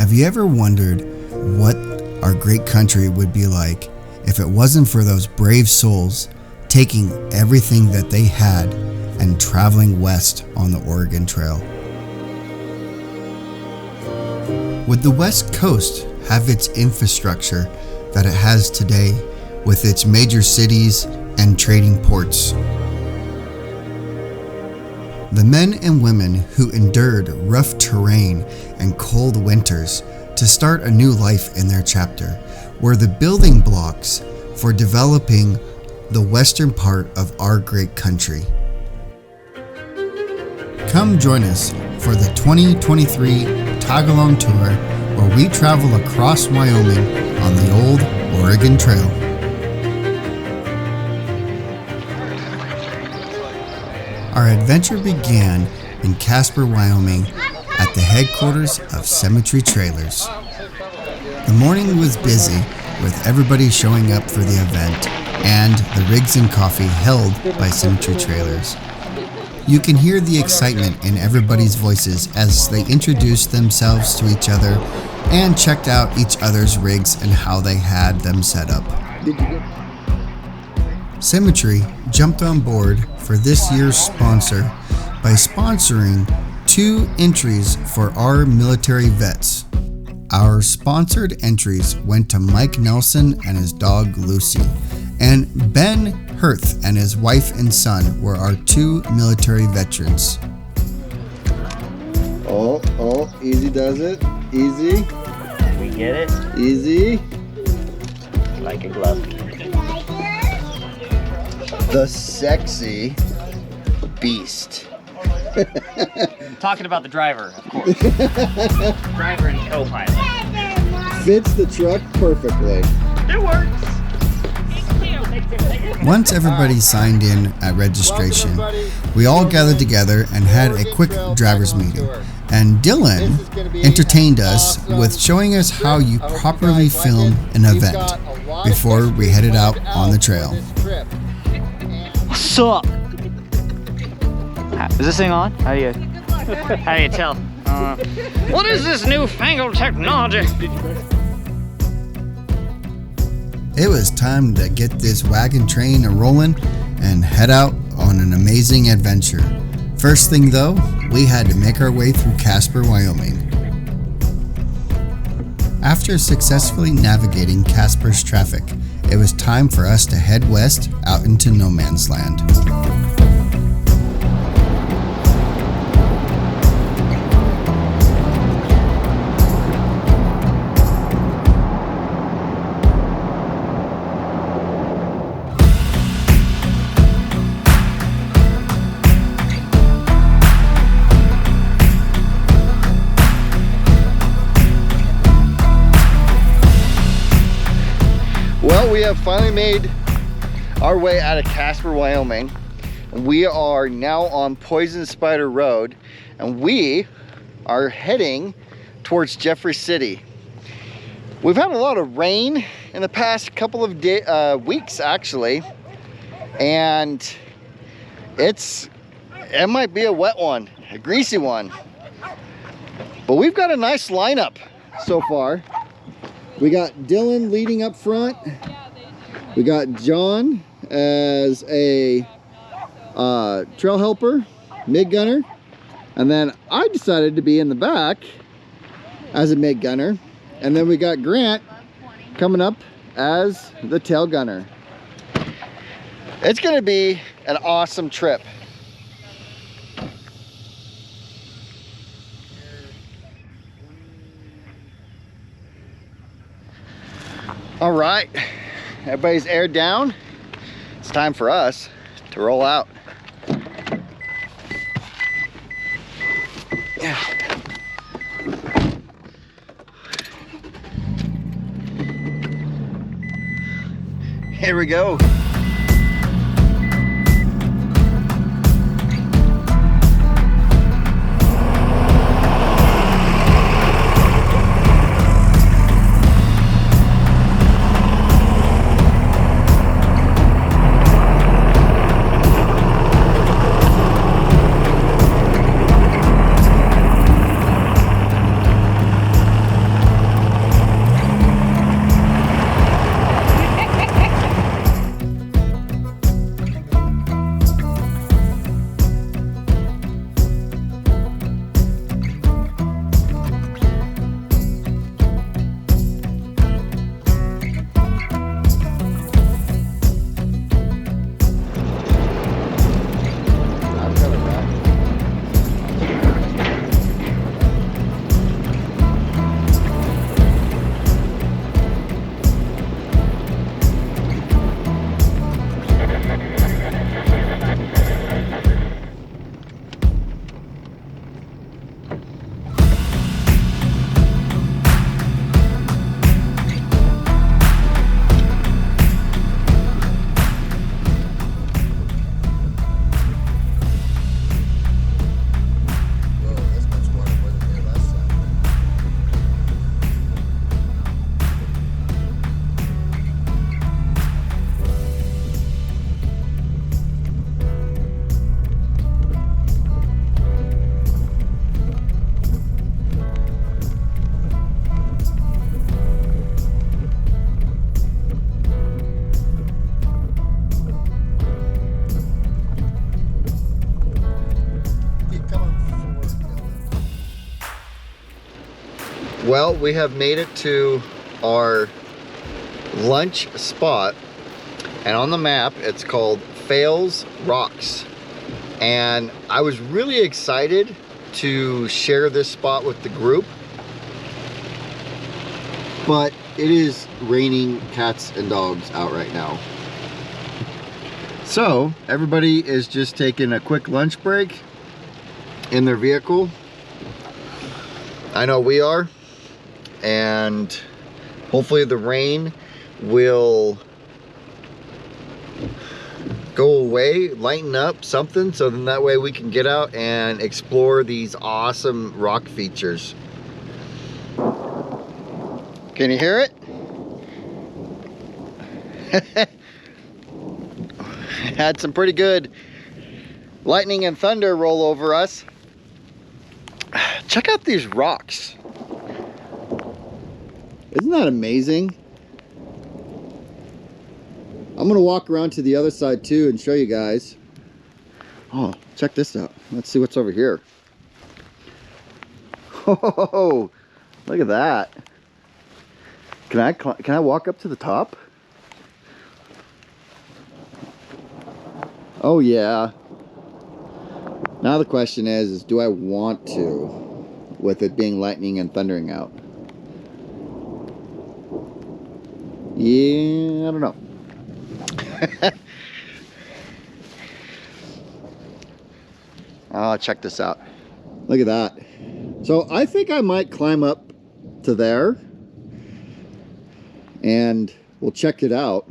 Have you ever wondered what our great country would be like if it wasn't for those brave souls taking everything that they had and traveling west on the Oregon Trail? Would the West Coast have its infrastructure that it has today with its major cities and trading ports? The men and women who endured rough terrain and cold winters to start a new life in their chapter were the building blocks for developing the western part of our great country. Come join us for the 2023 Tag-Along Tour, where we travel across Wyoming on the old Oregon Trail. Our adventure began in Casper, Wyoming, at the headquarters of Cemetery Trailers. The morning was busy with everybody showing up for the event and the rigs and coffee held by Cemetery Trailers. You can hear the excitement in everybody's voices as they introduced themselves to each other and checked out each other's rigs and how they had them set up. Cemetery jumped on board for this year's sponsor by sponsoring 2 entries for our military vets. Our sponsored entries went to Mike Nelson and his dog Lucy, and Ben Hirth and his wife and son were our 2 military veterans. Oh, easy does it. Easy. We get it? Easy. Like a glove. The sexy beast. Talking about the driver, of course. Driver and co-pilot. Fits the truck perfectly. It works. Once everybody signed in at registration, we all gathered together and had a quick driver's meeting. And Dylan entertained us with showing us how you properly film an event before we headed out on the trail. What's up? Is this thing on? How do you tell? What is this newfangled technology? It was time to get this wagon train a-rolling and head out on an amazing adventure. First thing though, we had to make our way through Casper, Wyoming. After successfully navigating Casper's traffic, it was time for us to head west out into no man's land. Well, we have finally made our way out of Casper, Wyoming. We are now on Poison Spider Road, and we are heading towards Jeffrey City. We've had a lot of rain in the past couple of weeks, actually, and it might be a wet one, a greasy one. But we've got a nice lineup so far. We got Dylan leading up front. We got John as a trail helper, MIG gunner. And then I decided to be in the back as a MIG gunner. And then we got Grant coming up as the tail gunner. It's gonna be an awesome trip. All right, everybody's aired down. It's time for us to roll out. Yeah. Here we go. Well, we have made it to our lunch spot, and on the map it's called Fails Rocks, and I was really excited to share this spot with the group, but it is raining cats and dogs out right now. So everybody is just taking a quick lunch break in their vehicle. I know we are, and hopefully the rain will go away, lighten up something, so then that way we can get out and explore these awesome rock features. Can you hear it? Had some pretty good lightning and thunder roll over us. Check out these rocks. Isn't that amazing? I'm gonna walk around to the other side too and show you guys. Oh, check this out. Let's see what's over here. Oh, look at that. Can I walk up to the top? Oh yeah. Now the question is do I want to, with it being lightning and thundering out? Yeah, I don't know. Oh, check this out. Look at that. So I think I might climb up to there and we'll check it out.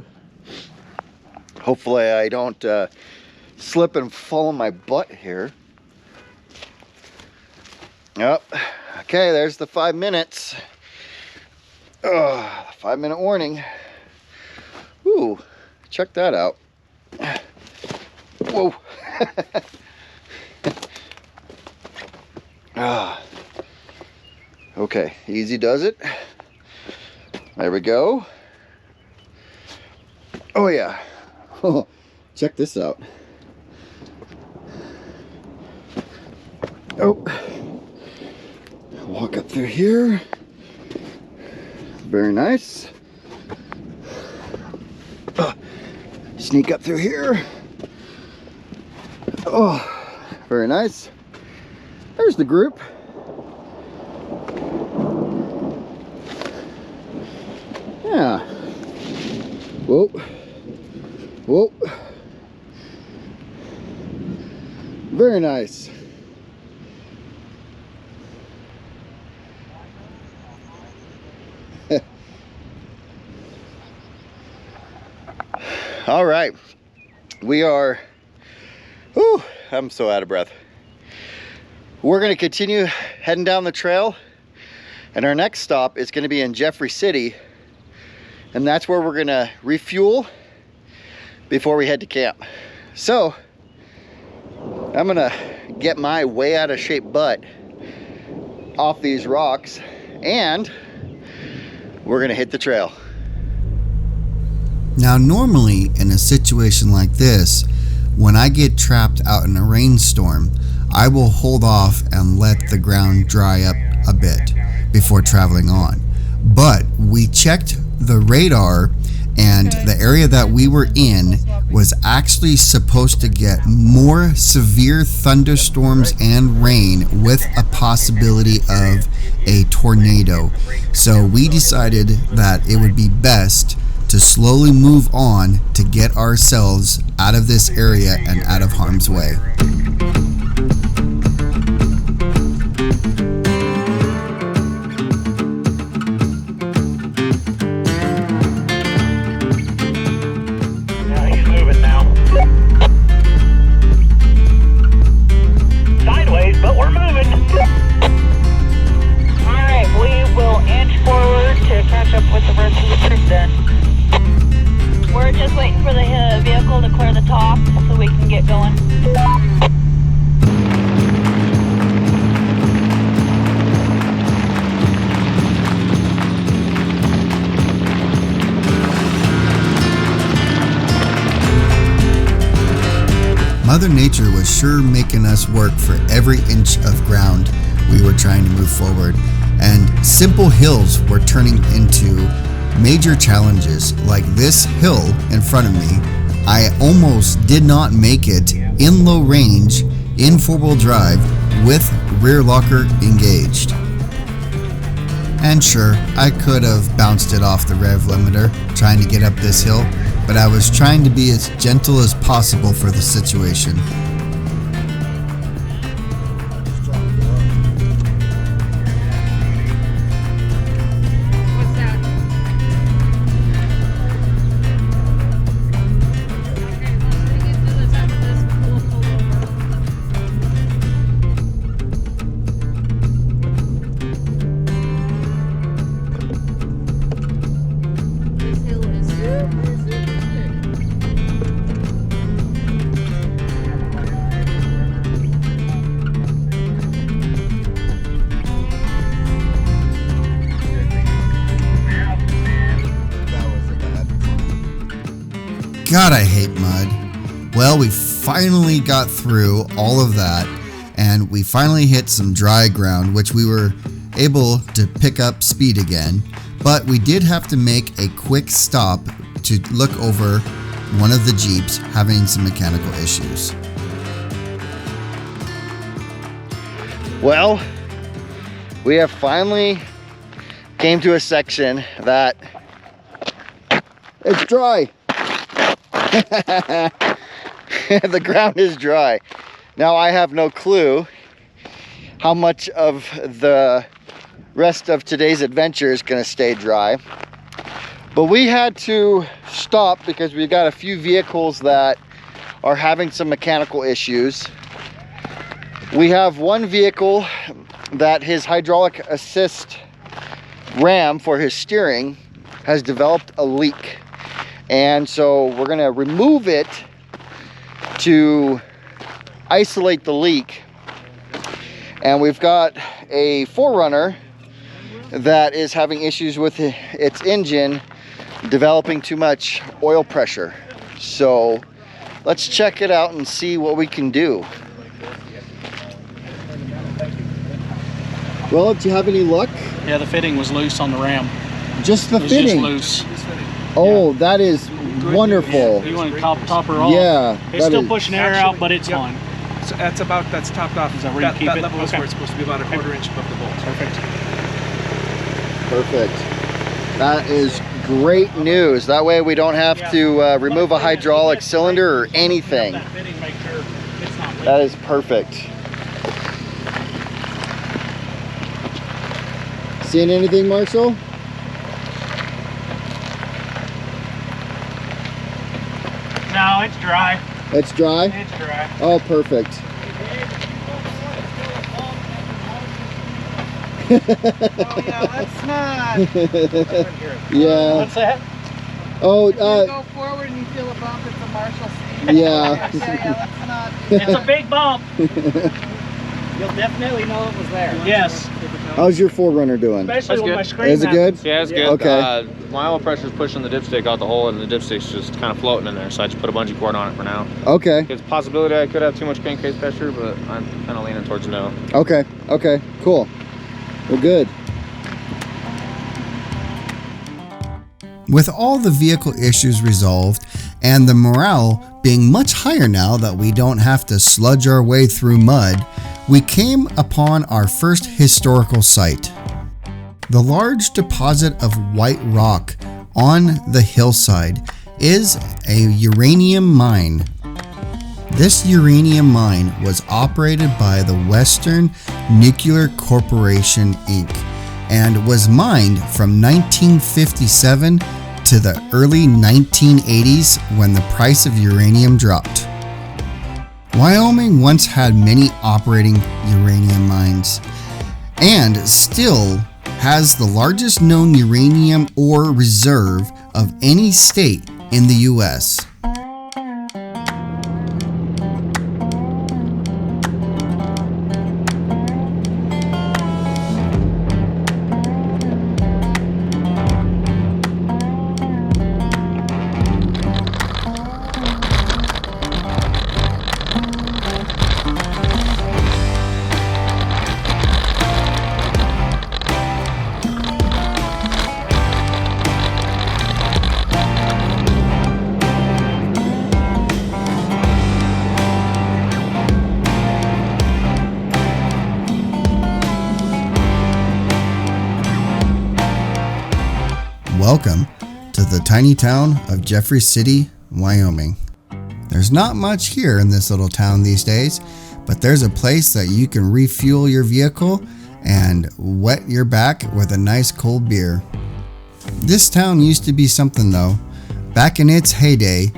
Hopefully I don't slip and fall on my butt here. Yep. Okay, there's the 5 minutes. Oh, 5-minute warning. Ooh, check that out. Whoa. Okay, easy does it. There we go. Oh yeah. Oh, check this out. Oh, walk up through here. Very nice. Sneak up through here. Oh, very nice. There's the group. Yeah. Whoa. Whoa. Very nice. All right, we are, whew, I'm so out of breath. We're gonna continue heading down the trail, and our next stop is gonna be in Jeffrey City, and that's where we're gonna refuel before we head to camp. So, I'm gonna get my way out of shape butt off these rocks, and we're gonna hit the trail. Now, normally in a situation like this, when I get trapped out in a rainstorm, I will hold off and let the ground dry up a bit before traveling on. But we checked the radar, and the area that we were in was actually supposed to get more severe thunderstorms and rain with a possibility of a tornado. So we decided that it would be best to slowly move on to get ourselves out of this area and out of harm's way. He's moving now. Sideways, but we're moving. Alright, we will inch forward to catch up with the rest of the troop then. We're just waiting for the vehicle to clear the top so we can get going. Mother Nature was sure making us work for every inch of ground we were trying to move forward. and simple hills were turning into major challenges. Like this hill in front of me, I almost did not make it in low range in four-wheel drive with rear locker engaged. And sure, I could have bounced it off the rev limiter trying to get up this hill, but I was trying to be as gentle as possible for the situation. God, I hate mud. Well, we finally got through all of that, and we finally hit some dry ground, which we were able to pick up speed again. But we did have to make a quick stop to look over one of the Jeeps having some mechanical issues. Well, we have finally came to a section that it's dry. The ground is dry. Now I have no clue how much of the rest of today's adventure is going to stay dry, but we had to stop because we got a few vehicles that are having some mechanical issues. We have one vehicle that his hydraulic assist ram for his steering has developed a leak. And so we're gonna remove it to isolate the leak. And we've got a 4Runner that is having issues with its engine developing too much oil pressure. So let's check it out and see what we can do. Well, do you have any luck? Yeah, the fitting was loose on the ram. Just the It was fitting? just loose. Oh, yeah. That is wonderful. You want to top her off? Yeah. It's still pushing air out, but it's fine. So that's topped off. Is that where you keep that it? level is where it's supposed to be, about a quarter inch above the bolt. Perfect. Perfect. That is great news. That way we don't have to remove a hydraulic cylinder or anything. That is perfect. Seeing anything, Marshall? No, it's dry. It's dry? It's dry. Oh, perfect. Oh yeah, let's not. Yeah. What's that? Oh, You go forward and you feel a bump, it's a Marshall speed. yeah. Yeah, let's not. It's a big bump. You'll definitely know it was there. Yes. How's your 4Runner doing? Especially when my screen Is it good? Yeah, it's good. Okay. My oil pressure's pushing the dipstick out the hole, and the dipstick's just kind of floating in there, so I just put a bungee cord on it for now. Okay. It's a possibility I could have too much crankcase pressure, but I'm kind of leaning towards no. Okay. Okay. Cool. Well, good. With all the vehicle issues resolved and the morale being much higher now that we don't have to sludge our way through mud, we came upon our first historical site. The large deposit of white rock on the hillside is a uranium mine. This uranium mine was operated by the Western Nuclear Corporation, Inc., and was mined from 1957 to the early 1980s when the price of uranium dropped. Wyoming once had many operating uranium mines, and still has the largest known uranium ore reserve of any state in the U.S. Welcome to the tiny town of Jeffrey City, Wyoming. There's not much here in this little town these days, but there's a place that you can refuel your vehicle and wet your back with a nice cold beer. This town used to be something though. Back in its heyday,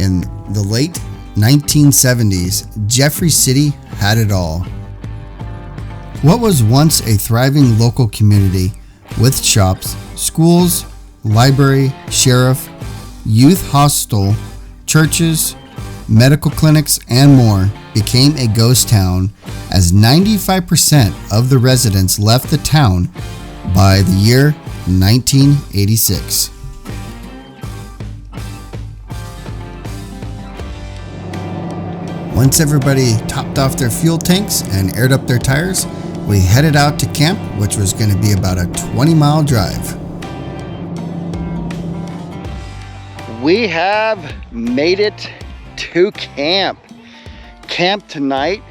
in the late 1970s, Jeffrey City had it all. What was once a thriving local community with shops, schools, library, sheriff, youth hostel, churches, medical clinics, and more became a ghost town as 95% of the residents left the town by the year 1986. Once everybody topped off their fuel tanks and aired up their tires, we headed out to camp, which was going to be about a 20-mile drive. We have made it to camp. Camp tonight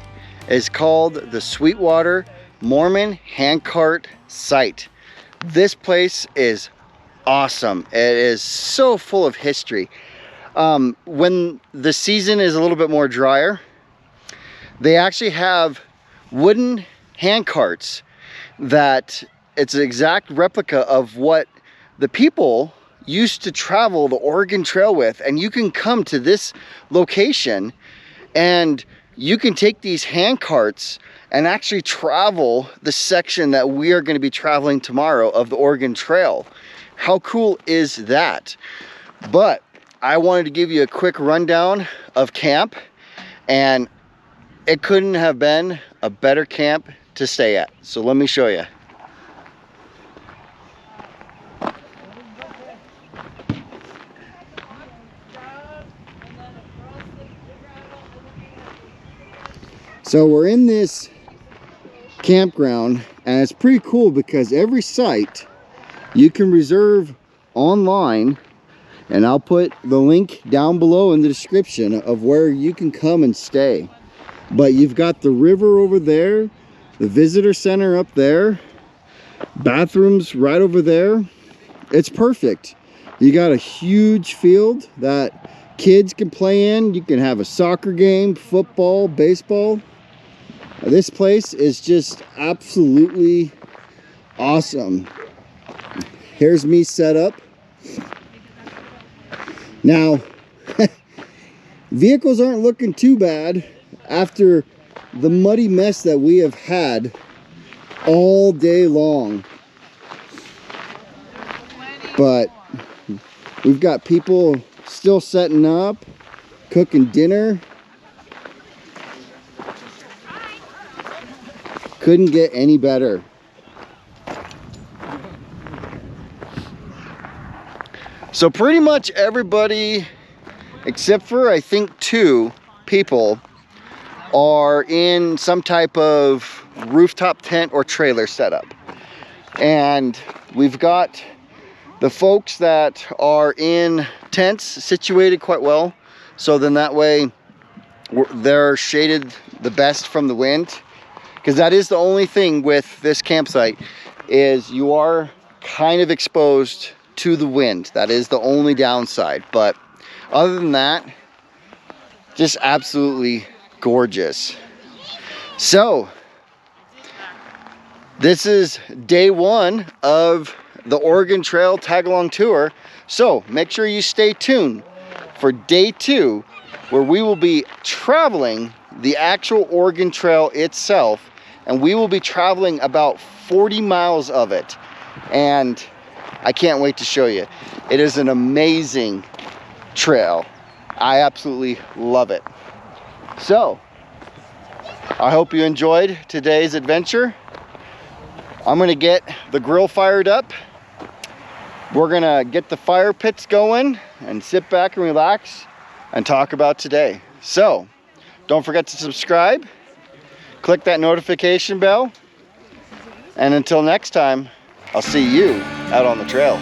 is called the Sweetwater Mormon Handcart site. This place is awesome. It is so full of history. When the season is a little bit more drier, they actually have wooden handcarts that it's an exact replica of what the people used to travel the Oregon Trail with. And you can come to this location and you can take these handcarts and actually travel the section that we are going to be traveling tomorrow of the Oregon Trail. How cool is that? But I wanted to give you a quick rundown of camp, and it couldn't have been a better camp to stay at. So let me show you. So we're in this campground, and it's pretty cool because every site you can reserve online, and I'll put the link down below in the description of where you can come and stay. But you've got the river over there, the visitor center up there, bathrooms right over there. It's perfect. You got a huge field that kids can play in. You can have a soccer game, football, baseball. This place is just absolutely awesome. Here's me set up. Now, vehicles aren't looking too bad after the muddy mess that we have had all day long. But we've got people still setting up, cooking dinner. Couldn't get any better. So pretty much everybody, except for I think 2 people, are in some type of rooftop tent or trailer setup. And we've got the folks that are in tents situated quite well. So then that way they're shaded the best from the wind. Because that is the only thing with this campsite, is you are kind of exposed to the wind. That is the only downside. But other than that, just absolutely gorgeous. So this is day 1 of the Oregon Trail tag-along tour. So make sure you stay tuned for day 2, where we will be traveling the actual Oregon Trail itself, and we will be traveling about 40 miles of it. And I can't wait to show you. It is an amazing trail. I absolutely love it. So, I hope you enjoyed today's adventure. I'm gonna get the grill fired up. We're gonna get the fire pits going and sit back and relax and talk about today. So, don't forget to subscribe, click that notification bell, and until next time, I'll see you out on the trail.